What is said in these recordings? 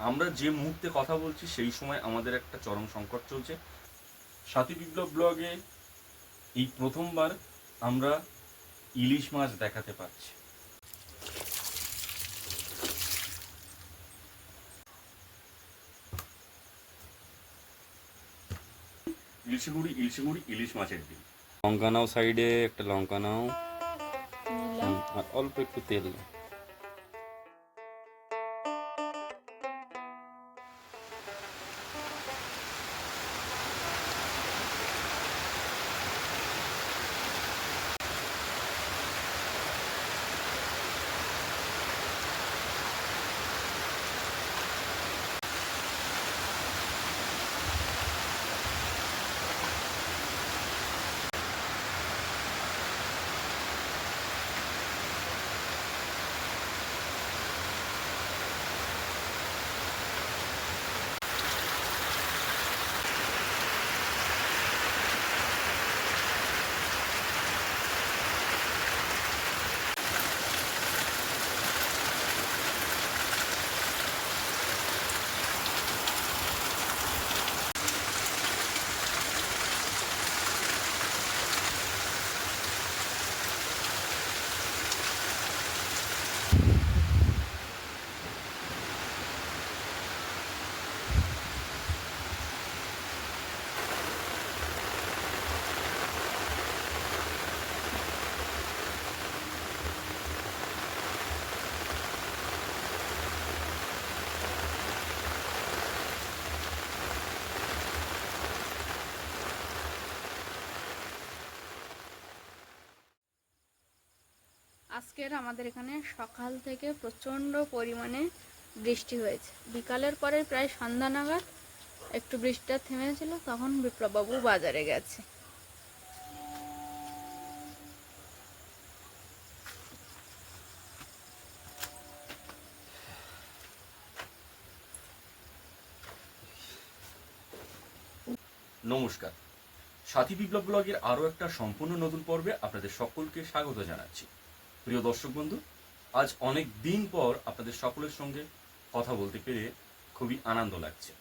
আমরা যে মুহূর্তে কথা বলছি সেই সময় আমাদের একটা চরম সংকট চলছে। সাথী বিপ্লব ব্লগে এই প্রথমবার আমরা ইলিশ মাছ দেখাতে পাচ্ছি। ইলশিগুড়ি ইলিশ মাছের ডিম। লঙ্কা নাও, সাইডে একটা লঙ্কা নাও, আর অল্প একটু তেল নাও। আজকের আমাদের এখানে সকাল থেকে প্রচণ্ড পরিমাণে বৃষ্টি হয়েছে। বিকালের পরে প্রায় সন্ধ্যা নাগাদ একটু বৃষ্টিটা থেমেছিল, তখন বিপ্লববাবু বাজারে গেছে। নমস্কার, সাথী বিপ্লব ব্লগের আরও একটা সম্পূর্ণ নতুন পর্বে আপনাদের সকলকে স্বাগত জানাচ্ছি। প্রিয় দর্শক বন্ধু, আজ অনেক দিন পর আপনাদের সকলের সঙ্গে কথা বলতে পেরে খুবই আনন্দ লাগছে।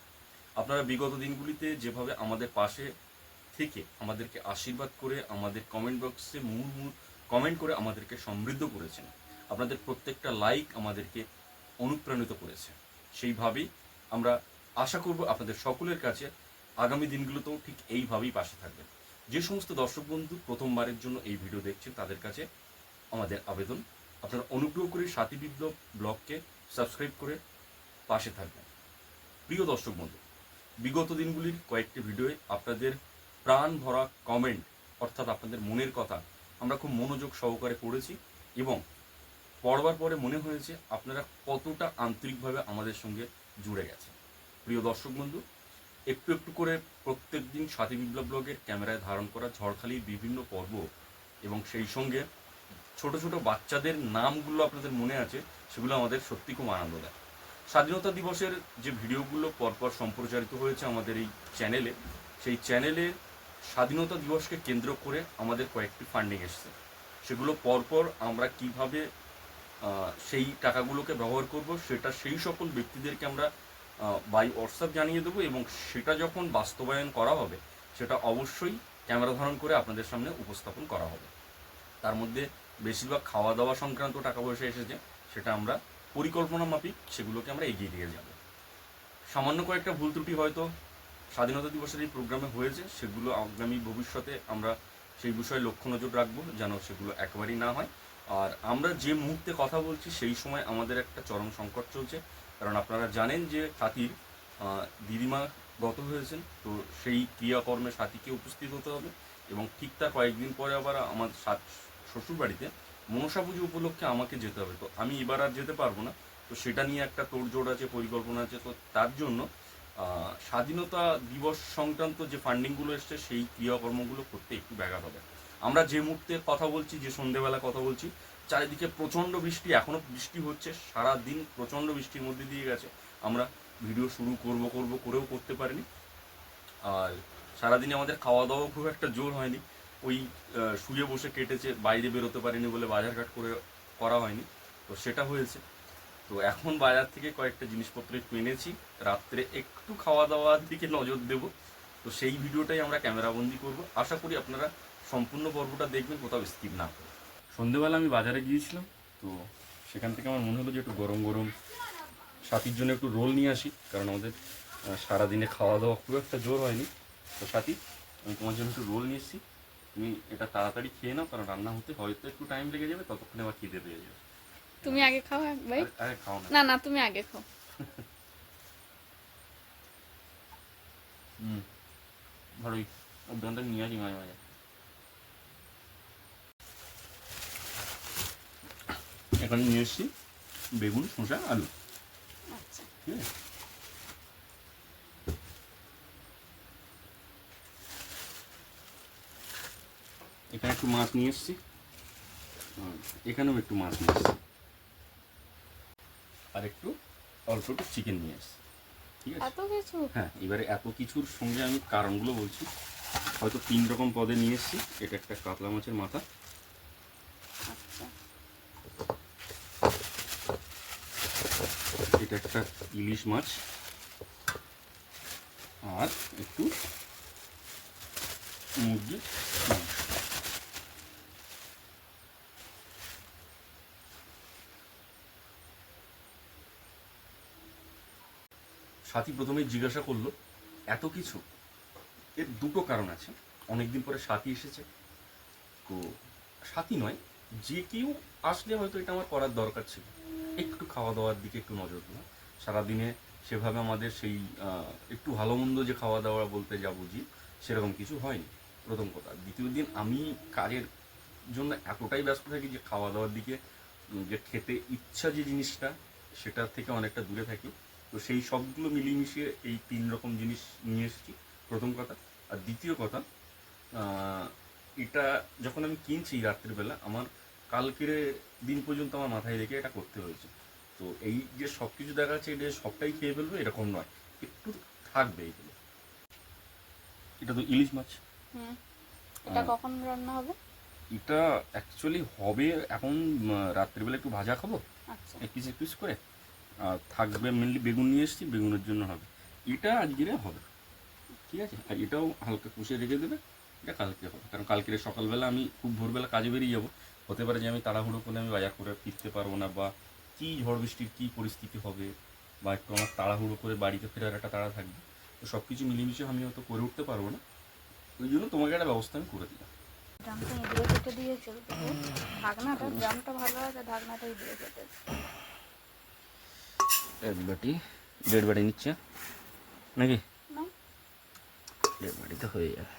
আপনারা বিগত দিনগুলিতে যেভাবে আমাদের পাশে থেকে আমাদেরকে আশীর্বাদ করে, আমাদের কমেন্ট বক্সে মুহুর্মুহু কমেন্ট করে আমাদেরকে সমৃদ্ধ করেছেন, আপনাদের প্রত্যেকটা লাইক আমাদেরকে অনুপ্রাণিত করেছে। সেইভাবেই আমরা আশা করব আপনাদের সকলের কাছে আগামী দিনগুলোতেও ঠিক এইভাবেই পাশে থাকবেন। যে সমস্ত দর্শক বন্ধু প্রথমবারের জন্য এই ভিডিও দেখছেন, তাদের কাছে আমাদের আবেদন, আপনারা অনুগ্রহ করে সাথী বিপ্লব ব্লগকে সাবস্ক্রাইব করে পাশে থাকবেন। প্রিয় দর্শক বন্ধু, বিগত দিনগুলির কয়েকটি ভিডিওয়ে আপনাদের প্রাণ ভরা কমেন্ট, অর্থাৎ আপনাদের মনের কথা আমরা খুব মনোযোগ সহকারে পড়েছি এবং পড়বার পরে মনে হয়েছে আপনারা কতটা আন্তরিকভাবে আমাদের সঙ্গে জুড়ে গেছে। প্রিয় দর্শক বন্ধু, একটু একটু করে প্রত্যেক দিন সাথী বিপ্লব ব্লগের ক্যামেরায় ধারণ করা ঝড়খালির বিভিন্ন পর্ব এবং সেই সঙ্গে ছোট ছোট বাচ্চাদের নামগুলো আপনাদের মনে আছে, সেগুলো আমাদের সত্যি খুব আনন্দ দেয়। স্বাধীনতা দিবসের যে ভিডিওগুলো পরপর সম্প্রচারিত হয়েছে আমাদের এই চ্যানেলে, সেই চ্যানেলে স্বাধীনতা দিবসকে কেন্দ্র করে আমাদের কয়েকটি ফান্ডিং এসছে। সেগুলো পরপর আমরা কিভাবে সেই টাকাগুলোকে ব্যবহার করব সেটা সেই সকল ব্যক্তিদেরকে আমরা বাই হোয়াটসঅ্যাপ জানিয়ে দেবো এবং সেটা যখন বাস্তবায়ন করা হবে সেটা অবশ্যই ক্যামেরা ধারণ করে আপনাদের সামনে উপস্থাপন করা হবে। তার মধ্যে বেশিরভাগ খাওয়া দাওয়া সংক্রান্ত টাকা পয়সা এসেছে, সেটা আমরা পরিকল্পনা মাফিক সেগুলোকে আমরা এগিয়ে দিয়ে যাব। সামান্য কয়েকটা ভুল ত্রুটি হয়তো স্বাধীনতা দিবসের এই প্রোগ্রামে হয়েছে, সেগুলো আগামী ভবিষ্যতে আমরা সেই বিষয়ে লক্ষ্য নজর রাখবো যেন সেগুলো একেবারেই না হয়। আর আমরা যে মুহূর্তে কথা বলছি সেই সময় আমাদের একটা চরম সংকট চলছে, কারণ আপনারা জানেন যে সাথীর দিদিমা গত হয়েছেন, তো সেই ক্রিয়াকর্মে সাথীকে উপস্থিত হতে হবে এবং ঠিক তার কয়েকদিন পরে আবার আমার শ্বশুরবাড়িতে মনসা পুজো উপলক্ষে আমাকে যেতে হবে। তো আমি এবার আর যেতে পারবো না, তো সেটা নিয়ে একটা তোড়জোড় আছে, পরিকল্পনা আছে। তো তার জন্য স্বাধীনতা দিবস সংক্রান্ত যে ফান্ডিংগুলো এসছে সেই ক্রিয়াকর্মগুলো করতে একটু ব্যাঘাত হবে। আমরা যে মুহূর্তে কথা বলছি, যে সন্ধ্যেবেলা কথা বলছি, চারিদিকে প্রচণ্ড বৃষ্টি, এখনও বৃষ্টি হচ্ছে, সারা দিন প্রচণ্ড বৃষ্টির মধ্যে দিয়ে গেছে। আমরা ভিডিও শুরু করেও করতে পারিনি। আর সারাদিনে আমাদের খাওয়া দাওয়া খুব একটা জোর হয়নি, ওই শুয়ে বসে কেটেছে, বাইরে বেরোতে পারিনি বলে বাজারঘাট করা হয়নি, তো সেটা হয়েছে। তো এখন বাজার থেকে কয়েকটা জিনিসপত্র একটু এনেছি, রাত্রে একটু খাওয়া দাওয়ার দিকে নজর দেব। তো সেই ভিডিওটাই আমরা ক্যামেরাবন্দি করব। আশা করি আপনারা সম্পূর্ণ পর্বটা দেখবেন, কোথাও স্কিপ না করে। সন্ধেবেলা আমি বাজারে গিয়েছিলাম, তো সেখান থেকে আমার মনে হলো যে একটু গরম গরম সাথীর জন্য একটু রোল নিয়ে আসি, কারণ আমাদের সারাদিনে খাওয়া দাওয়া খুব একটা জোর হয়নি। তো সাথী, আমি তোমার জন্য একটু রোল নিয়ে এসেছি, তুমি এটা তাড়াতাড়ি খেয়ে নাও, কারণ রান্না হতে হয়তো একটু টাইম লেগে যাবে, ততক্ষণে আবার খিদে পেয়ে যাবে। তুমি আগে খাও ভাই। আরে খাও না। না না, তুমি আগে খাও। ভালোই অভ্যন্তর নিয়ে আসি মাঝে মাঝে। এখানে নিয়ে এসেছি বেগুন, শসা, আলু। আচ্ছা, ঠিক আছে, এখানে একটু মাছ নিয়ে এসেছি, এখানেও একটু মাছ নিয়ে এসেছি, আর একটু অল্প একটু চিকেন নিয়ে এসেছি। ঠিক আছে, এত কিছু? হ্যাঁ, এবারে এত কিছুর সঙ্গে আমি কারণগুলো বলছি। হয়তো 3 রকম পদে নিয়ে এসেছি। এটা একটা কাতলা মাছের মাথা, আচ্ছা, এটা একটা ইলিশ মাছ, আর একটু মুরগির মাংস। সাথী প্রথমেই জিজ্ঞাসা করলো এত কিছু, এর দুটো কারণ আছে। অনেকদিন পরে সাথী এসেছে, তো সাথী নয়, যে কেউ আসলে হয়তো এটা আমার করার দরকার ছিল, একটু খাওয়া দাওয়ার দিকে একটু নজর দেওয়া। সারাদিনে সেভাবে আমাদের সেই একটু ভালো মন্দ যে খাওয়া দাওয়া বলতে যা বুঝি সেরকম কিছু হয়নি, প্রথম কথা। দ্বিতীয় দিন আমি কাজের জন্য এতটাই ব্যস্ত থাকি যে খাওয়া দাওয়ার দিকে যে খেতে ইচ্ছা যে জিনিসটা, সেটার থেকে অনেকটা দূরে থাকি। তো সেই সবগুলো মিলিয়ে মিশিয়ে এই 3 রকম জিনিস নিয়ে এসেছি, প্রথম কথা। আর দ্বিতীয় কথা, এটা যখন আমি কিনছি রাত্রিবেলা, আমার কালকের দিন পর্যন্ত আমার মাথায় রেখে এটা করতে হয়েছে। তো এই যে সব কিছু দেখা যাচ্ছে এটা সবটাই খেয়ে ফেলবে এরকম নয়, একটু থাকবে এইগুলো। এটা তো ইলিশ মাছ। হুম, এটা কখন রান্না হবে? এটা অ্যাকচুয়ালি হবে এখন, রাত্রিবেলা একটু ভাজা খাবো আচ্ছা, এক পিস করে, আর থাকবে মেনলি বেগুন নিয়ে এসেছি, বেগুনের জন্য হবে। এটা আজকেরে হবে, ঠিক আছে। আর এটাও হালকা কষে রেখে দেবে, এটা কালকে হবে, কারণ কালকে সকালবেলা আমি খুব ভোরবেলা কাজে বেরিয়ে যাবো। হতে পারে যে আমি তাড়াহুড়ো করে আমি বাজার করে ফিরতে পারবো না, বা কী ঝড় বৃষ্টির কী পরিস্থিতি হবে, বা একটু আমার তাড়াহুড়ো করে বাড়িতে ফেরার একটা তাড়া থাকবে। তো সব কিছু মিলেমিশে আমি হয়তো করে উঠতে পারবো না, ওই জন্য তোমাকে একটা ব্যবস্থা আমি করে দিলাম। ড্রামটা ইঁদুরে কেটে দিয়েছে, ঢাকনাটা, ড্রামটা ভালো আছে, ঢাকনাটা ইঁদুরে কেটে। এক বাটি, 1.5 বাটি নিচ্ছে নাকি? না, 1.5 বাটি তো হয়ে যাবে।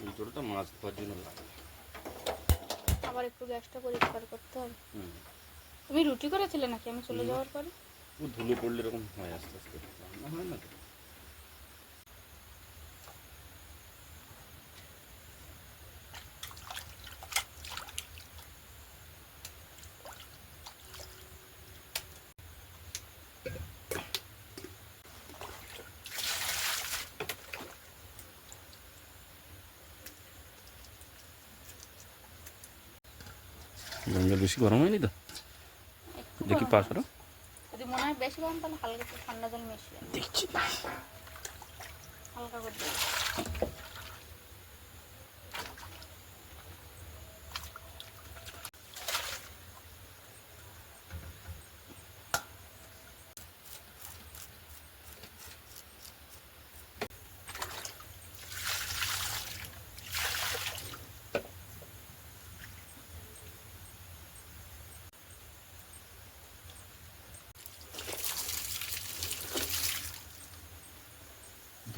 এই জলটা মাছ ধোয়ার জন্য লাগে। আবার একটু গ্যাসটা পরিষ্কার করতে হবে। হুম, তুমি রুটি করেছিলে নাকি আমি চলে যাওয়ার পরে? ও ধুলো পড়লে এরকম হয় আস্তে আস্তে, রান্না হয় না তো। জল বেশি গরম হয়নি তো, একটু দেখি গরম পাশ আছে। করো। যদি মনে হয় বেশি গরম তাহলে হালকা একটু ঠান্ডা জল মিশিয়ে নাও। দেখছি। হালকা করে দিও।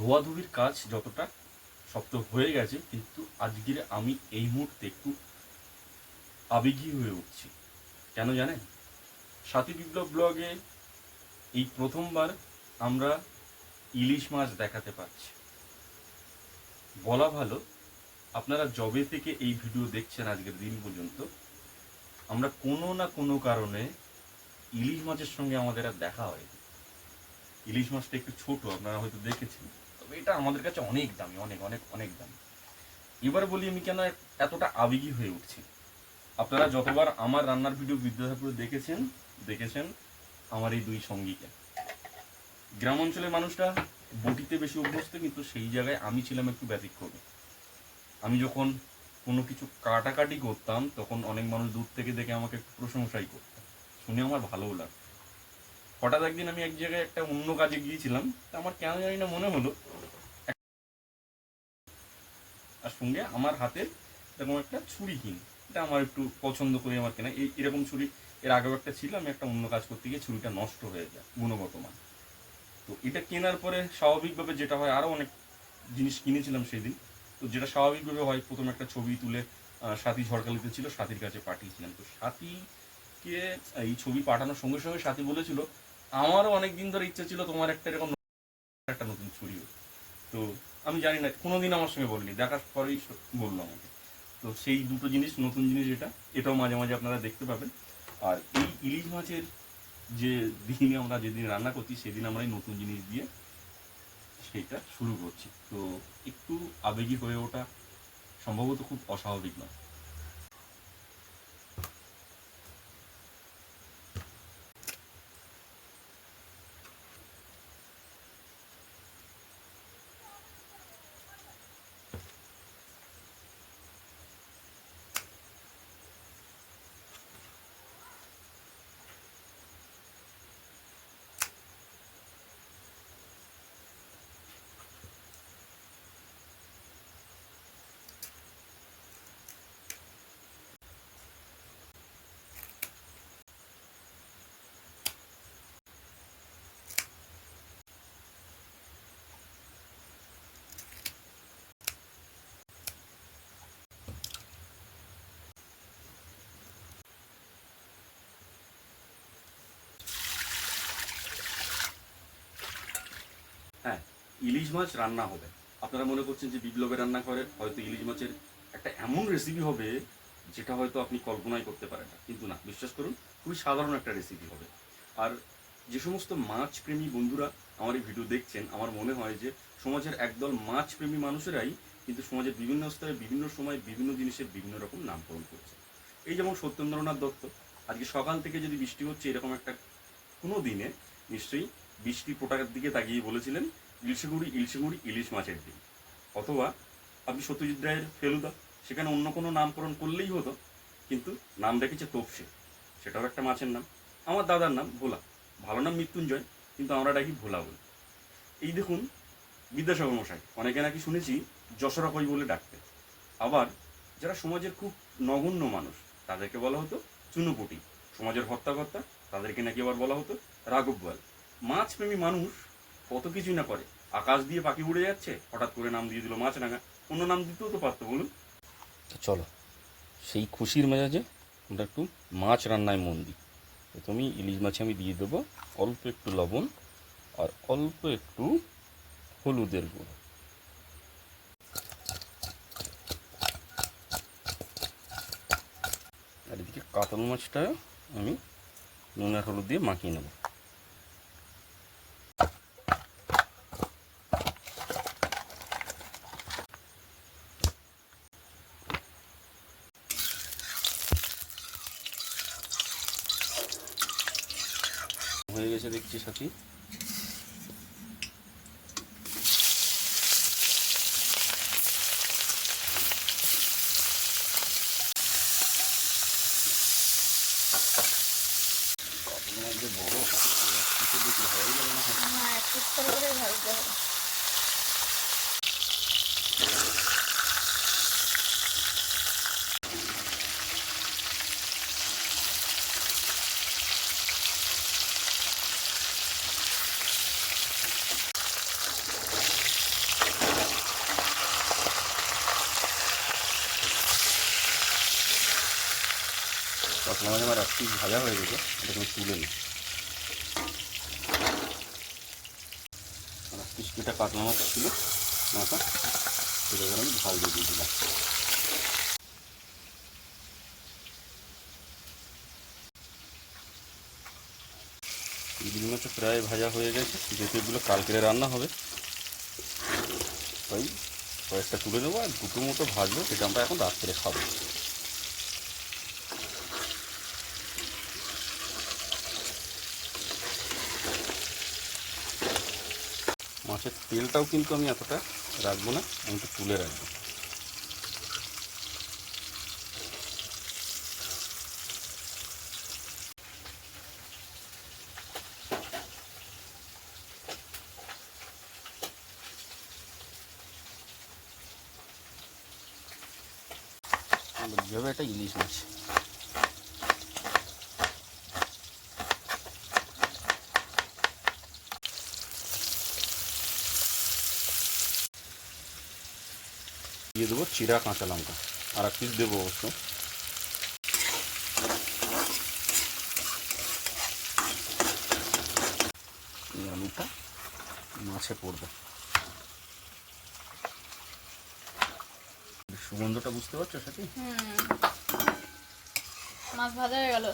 ধোয়াধুবির কাজ যতটা সব তো হয়ে গেছে, কিন্তু আজকের আমি এই মুহূর্তে একটু আবেগী হয়ে উঠছি। কেন জানেন? সাথী বিপ্লব ব্লগে এই প্রথমবার আমরা ইলিশ মাছ দেখাতে পারছি। বলা ভালো, আপনারা যবে থেকে এই ভিডিও দেখছেন আজকের দিন পর্যন্ত, আমরা কোনো না কোনো কারণে ইলিশ মাছের সঙ্গে আমাদের আর দেখা হয়নি। ইলিশ মাছটা একটু ছোট, আপনারা হয়তো দেখেছেন, তবে এটা আমাদের কাছে অনেক দামি, অনেক অনেক অনেক দামি। এবার বলি আমি কেন এতটা আবেগী হয়ে উঠছি। আপনারা যতবার আমার রান্নার ভিডিও বিদ্যাসাগরে দেখেছেন আমার এই দুই সঙ্গীকে। গ্রাম অঞ্চলের মানুষরা বটিতে বেশি অভ্যস্ত, কিন্তু সেই জায়গায় আমি ছিলাম একটু ব্যতিক্রমী। আমি যখন কোনো কিছু কাটাকাটি করতাম তখন অনেক মানুষ দূর থেকে দেখে আমাকে একটু প্রশংসাই করতো, শুনে আমার ভালোও লাগতো। হঠাৎ একদিন আমি এক জায়গায় একটা অন্য কাজে গিয়েছিলাম, তা আমার কেন জানি না মনে হলো, আর সঙ্গে আমার হাতে এরকম একটা ছুরি কিনি, এটা আমার একটু পছন্দ করে আমার কেনা। এরকম ছুরি এর আগেও একটা ছিল, আমি একটা অন্য কাজ করতে গিয়ে ছুরিটা নষ্ট হয়ে যায় গুণগত মান। তো এটা কেনার পরে স্বাভাবিকভাবে যেটা হয়, আরও অনেক জিনিস কিনেছিলাম সেদিন। তো যেটা স্বাভাবিকভাবে হয়, প্রথমে একটা ছবি তুলে সাথী ঝড়খালিতে ছিল, সাথীর কাছে পাঠিয়েছিলাম। তো সাথীকে এই ছবি পাঠানোর সঙ্গে সঙ্গে সাথী বলেছিল, আমারও অনেক দিন ধরে ইচ্ছা ছিল তোমার একটা এরকম একটা নতুন ছুরি। তো আমি জানি না, কোনোদিন আমার সঙ্গে বলিনি, দেখার পরেই বললো আমাকে। তো সেই দুটো জিনিস, নতুন জিনিস এটাও মাঝে মাঝে আপনারা দেখতে পাবেন। আর এই ইলিশ মাছের যে দিন আমরা যেদিন রান্না করছি, সেদিন আমরা এই নতুন জিনিস দিয়ে সেইটা শুরু করছি। তো একটু আবেগী হয়ে ওঠা সম্ভবত খুব অস্বাভাবিক নয়। হ্যাঁ, ইলিশ মাছ রান্না হবে। আপনারা মনে করছেন যে বিপ্লবের রান্নাঘরে হয়তো ইলিশ মাছের একটা এমন রেসিপি হবে যেটা হয়তো আপনি কল্পনাই করতে পারেন না, কিন্তু না, বিশ্বাস করুন, খুবই সাধারণ একটা রেসিপি হবে। আর যে সমস্ত মাছ প্রেমী বন্ধুরা আমার এই ভিডিও দেখছেন, আমার মনে হয় যে সমাজের একদল মাছ প্রেমী মানুষেরাই কিন্তু সমাজের বিভিন্ন স্তরে বিভিন্ন সময় বিভিন্ন জিনিসের বিভিন্ন রকম নামকরণ করছে। এই যেমন সত্যেন্দ্রনাথ দত্ত, আজকে সকাল থেকে যদি বৃষ্টি হচ্ছে এরকম একটা কোনো দিনে নিশ্চয়ই বৃষ্টি ফোটার দিকে তাকিয়ে বলেছিলেন ইলশে গুড়ি ইলিশ মাছের দিন। অথবা আপনি সত্যজিৎ রায়ের ফেলুদা, সেখানে অন্য কোনো নামকরণ করলেই হতো, কিন্তু নাম রেখেছে তোপসে, সেটাও একটা মাছের নাম। আমার দাদার নাম ভোলা, ভালো নাম মৃত্যুঞ্জয়, কিন্তু আমরা ডাকি ভোলা বলি। এই দেখুন বিদ্যাসাগর মশাই, অনেকে নাকি শুনেছি যশোরা কই বলে ডাকতেন। আবার যারা সমাজের খুব নগণ্য মানুষ তাদেরকে বলা হতো চুনোপুটি, সমাজের হত্যাকর্তা তাদেরকে নাকি আবার বলা হতো রাঘব বোয়াল। মাছ প্রেমী মানুষ কত কিছুই না করে, আকাশ দিয়ে পাখি উড়ে যাচ্ছে, হঠাৎ করে নাম দিয়ে দিল মাছরাঙা, অন্য নাম দিতেও তো পারতো, বলুন। তো চলো সেই খুশির মেজাজে আমরা একটু মাছ রান্নায় মন দিই। প্রথমেই ইলিশ মাছে আমি দিয়ে দেবো অল্প একটু লবণ আর অল্প একটু হলুদের গুঁড়ো। আর এদিকে কাতল মাছটা আমি নুন আর হলুদ দিয়ে মাখিয়ে নেব। হয়ে গেছে দেখছি সাথী। বড় দেখি হয়ে গেল না, একটু করে ভাজতে হবে। কাতলা মাছ আমার এক পিস ভাজা হয়ে গেছে, এটা তুমি তুলে নিই। আর এক পিস কেটা কাতলা মাছ ছিল মাথা, সেটা করে আমি ঝাল দিয়ে দিলাম। ইলিশ মাছটা প্রায় ভাজা হয়ে গেছে, যেহেতু এগুলো কালকেরে রান্না হবে তাই কয়েকটা তুলে নেবো, আর দুটো মতো ভাজবো, সেটা আমরা এখন রাত্রে খাবো। মাছের তেলটাও কিন্তু আমি এতটা রাখবো না, আমি একটু তুলে রাখবো। যেভাবে একটা ইলিশ মাছ দিয়ে দেবো, চিরা কাঁচা লঙ্কা, আর এক পিস দেবো অবশ্য। আলুটা মাছে পড়বে, সুগন্ধটা বুঝতে পারছো সাথে? মাছ ভাজা হয়ে গেল।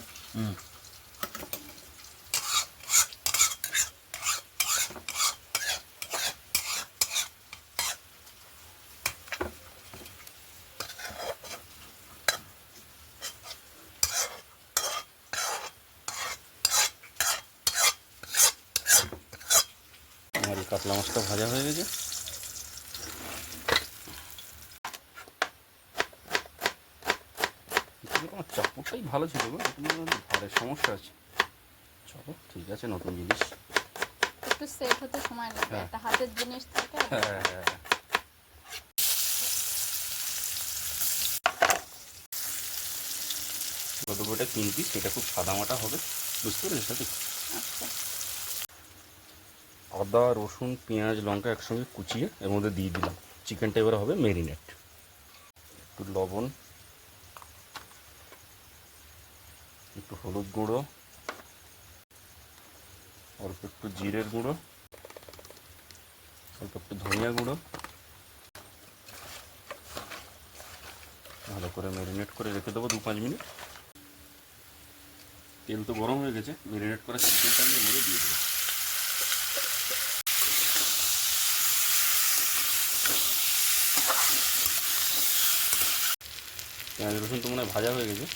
আমার এই কাতলা মাছটা ভাজা হয়ে গেছে। আমার চাপড়টাই ভালো ছিল গো, ঘরের সমস্যা আছে। চলো ঠিক আছে, নতুন জিনিস একটু সেট হতে সময় লাগে, একটা হাতের জিনিস থাকে। গতবটা 3 পিস, এটা খুব সাদামাটা হবে, বুঝতে পেরেছো সাথে? আচ্ছা, আদা রসুন পেঁয়াজ লঙ্কা একসঙ্গে কুচিয়ে এর মধ্যে দিয়ে দিলাম। চিকেনটা এবার হবে ম্যারিনেট। একটু লবণ, একটু হলুদ গুঁড়ো, অল্প একটু জিরের গুঁড়ো, অল্প একটু ধনিয়া গুঁড়ো, ভালো করে ম্যারিনেট করে রেখে দেবো 2-5 মিনিট। তেল তো গরম হয়ে গেছে, ম্যারিনেট করা চিকেনটা আমি এর মধ্যে দিয়ে দেবো। পেঁয়াজ রসুন তো মনে হয় ভাজা হয়ে গেছে,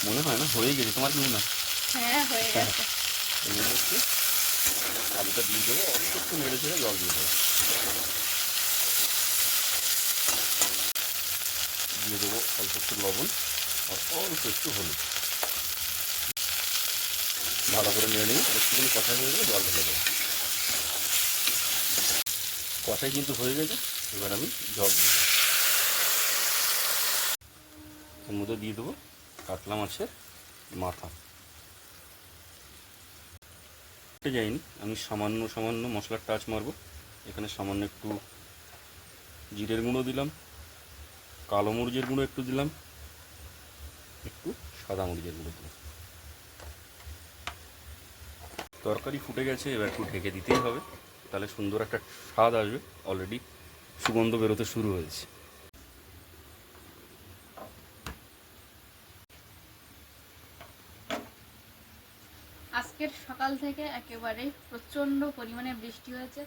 মনে হয় না হয়ে গেছে, তোমার কি মনে হয়? হ্যাঁ হয়ে গেছে। এর মধ্যে একটু আলুটা দিয়ে দেবো, অল্প একটু নেড়ে ছেড়ে জল দিয়ে দেবো। দিয়ে দেবো অল্প একটু লবণ আর অল্প একটু হলুদ। ভালো করে নেড়ে নিয়ে একটুখানি কষাই হয়ে গেলে জল ঢেলে দেবো। কষাই কিন্তু হয়ে গেছে, এবার আমি জল দিয়ে দেবো। এর মধ্যে দিয়ে দেবো কাতলা মাছের মাথা। যাইনি, আমি সামান্য সামান্য মশলার টাচ মারবো। এখানে সামান্য একটু জিরের গুঁড়ো দিলাম, কালো মরিচের গুঁড়ো একটু দিলাম, একটু সাদা মরিচের গুঁড়ো দিলাম। তরকারি ফুটে গেছে, এবার একটু ঢেকে দিতেই হবে, তাহলে সুন্দর একটা স্বাদ আসবে। অলরেডি সুগন্ধ বেরোতে শুরু হয়েছে। আজকের সকাল থেকে একেবারে প্রচণ্ড পরিমাণে বৃষ্টি হয়েছে।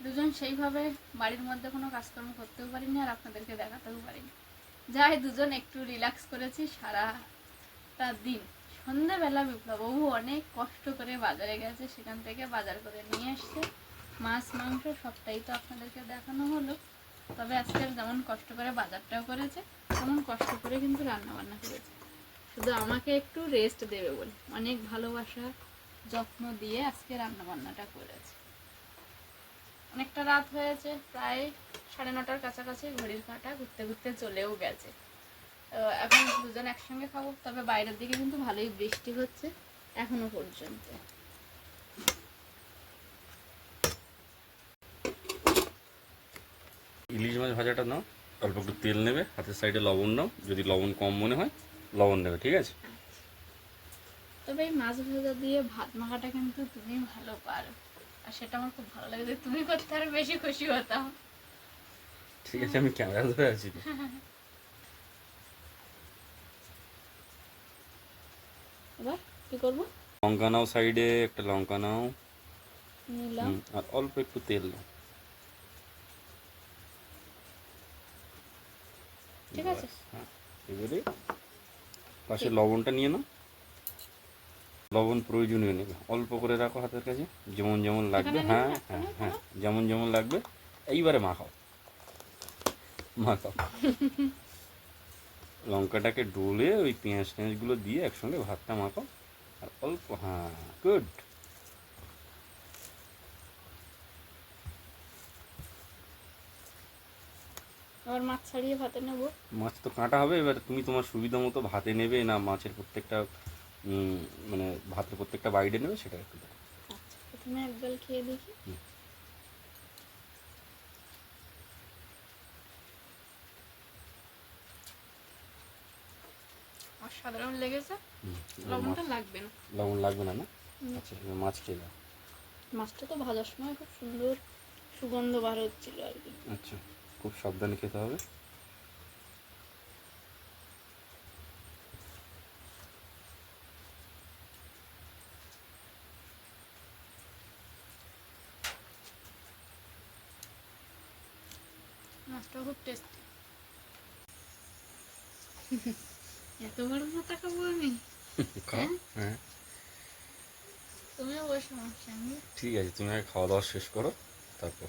দুজন সেইভাবে বাড়ির মধ্যে কোনো কাজকর্ম করতেও পারিনি, আর আপনাদেরকে দেখাতেও পারিনি। যাই দুজন একটু রিল্যাক্স করেছি সারাটা দিন। সন্ধ্যাবেলা বিপ্লববাবু অনেক কষ্ট করে বাজারে গেছে, সেখান থেকে বাজার করে নিয়ে এসছে মাছ মাংস সবটাই তো আপনাদেরকে দেখানো হলো। তবে আজকের যেমন কষ্ট করে বাজারটাও করেছে, তেমন কষ্ট করে কিন্তু রান্না বান্না করেছে। শুধু আমাকে একটু রেস্ট দেবে বলে অনেক ভালোবাসা যত্ন দিয়ে আজকে রান্না বান্নাটা করেছে। অনেকটা রাত হয়েছে, প্রায় 9:30টার কাছাকাছি ঘড়ির কাঁটা ঘুরতে ঘুরতে চলেও গেছে। এখন দুজন একসঙ্গে খাবো। তবে বাইরের দিকে কিন্তু ভালোই বৃষ্টি হচ্ছে এখনো পর্যন্ত। ইলিশ মাছ ভাজাটা নাও, অল্প একটু তেল নেবে, হাতের সাইডে লবণ নাও, যদি লবণ কম মনে হয় লবণ নেবে, ঠিক আছে? তবে এই মাছ ভাজা দিয়ে ভাত মাখাটা কিন্তু তুমি ভালো পারো, আর সেটা আমার খুব ভালো লাগে। যে তুমি করতে আরো বেশি খুশি হতাম। ঠিক আছে, আমি ক্যামেরা ধরে আছি তো। এবার কি করবো? লঙ্কা নাও, সাইডে একটা লঙ্কা নাও। নিলাম। আর অল্প একটু তেল নাও। ঠিক আছে। ব্যাস, হ্যাঁ। এবারে পাশে লবণটা নিয়ে নাও। লবণ প্রয়োজনীয় নেবে, অল্প করে রাখো হাতের কাছে, যেমন যেমন লাগবে। এখানে নেবো, হ্যাঁ একটা হ্যাঁ নেবো হ্যাঁ, না? যেমন যেমন লাগবে। এইবারে মাখাও, মাখাও। লঙ্কাটাকে ডলে ওই পেঁয়াজ টেঁয়াজগুলো দিয়ে একসঙ্গে ভাতটা মাখাও। আর অল্প, হ্যাঁ, গুড। আবার মাছ ছাড়িয়ে ভাতে নেবো। মাছ তো কাটা হবে, এবার তুমি তোমার সুবিধা মতো ভাতে নেবে না মাছের প্রত্যেকটা মানে ভাতের প্রত্যেকটা বাইডে নেবে, সেটা একটু দেখো। আচ্ছা, প্রথমে এক গাল খেয়ে দেখি। হুম। অসাধারণ লেগেছে। হুম, এবার লবণটা লাগবে না। লবণ লাগবে না, না? আচ্ছা, এবার মাছ খেয়ে দাও। মাছটা তো ভাজার সময় খুব সুন্দর সুগন্ধ বার হচ্ছিল আর কি। আচ্ছা, খুব সাবধানে খেতে হবে। মাছটা খুব টেস্টি। এত বড় মাথা খাবো আমি? খাও, হ্যাঁ। তুমিও বসো আমার সঙ্গে। ঠিক আছে, তুমি আগে খাওয়া দাওয়া শেষ করো, তারপর।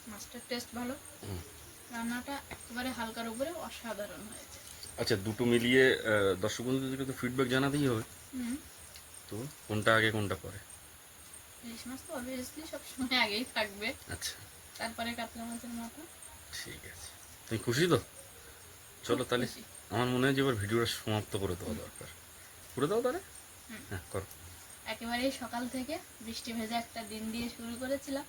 মাছটার টেস্ট ভালো, রান্নাটা একেবারে হালকার উপরে অসাধারণ হয়েছে। আচ্ছা, দুটো মিলিয়ে দর্শক বন্ধুদেরকে তো ফিডব্যাক জানাতেই হবে। হুম। তো কোনটা আগে কোনটা পরে? ইলিশ মাছ তো অবভিয়াসলি সবসময় আগেই থাকবে, আচ্ছা, তারপরে কাতলা মাছের মাথা। ঠিক আছে। তুমি খুশি তো? চলো তাহলে, খুশি। আমার মনে হয় যে এবার ভিডিওটা সমাপ্ত করে দেওয়া দরকার। করে দাও তাহলে। হুম। হ্যাঁ, করো। একেবারেই সকাল থেকে বৃষ্টি ভেজা একটা দিন দিয়ে শুরু করেছিলাম,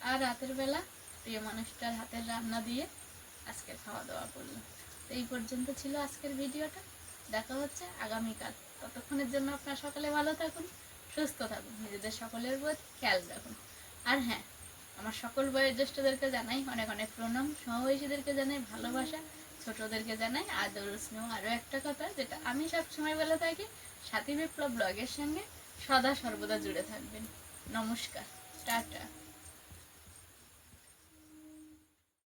আর রাতের বেলা প্রিয় মানুষটার হাতের রান্না দিয়ে আজকের খাওয়া দাওয়া করলাম। তো এই পর্যন্ত ছিল আজকের ভিডিওটা। দেখা হচ্ছে আগামীকাল। ততক্ষণের জন্য আপনারা সকালে ভালো থাকুন, সুস্থ থাকুন, নিজেদের সকলের প্রতি খেয়াল রাখুন। আর হ্যাঁ, আমার সকল বয়োজ্যেষ্ঠদেরকে জানাই অনেক অনেক প্রণাম, সমবয়সীদেরকে জানাই ভালোবাসা, ছোটদেরকে জানাই আদর স্নেহ। আরও একটা কথা যেটা আমি সবসময় বলে থাকি, সাথী বিপ্লব ব্লগের সঙ্গে সদা সর্বদা জুড়ে থাকবেন। নমস্কার, টাটা।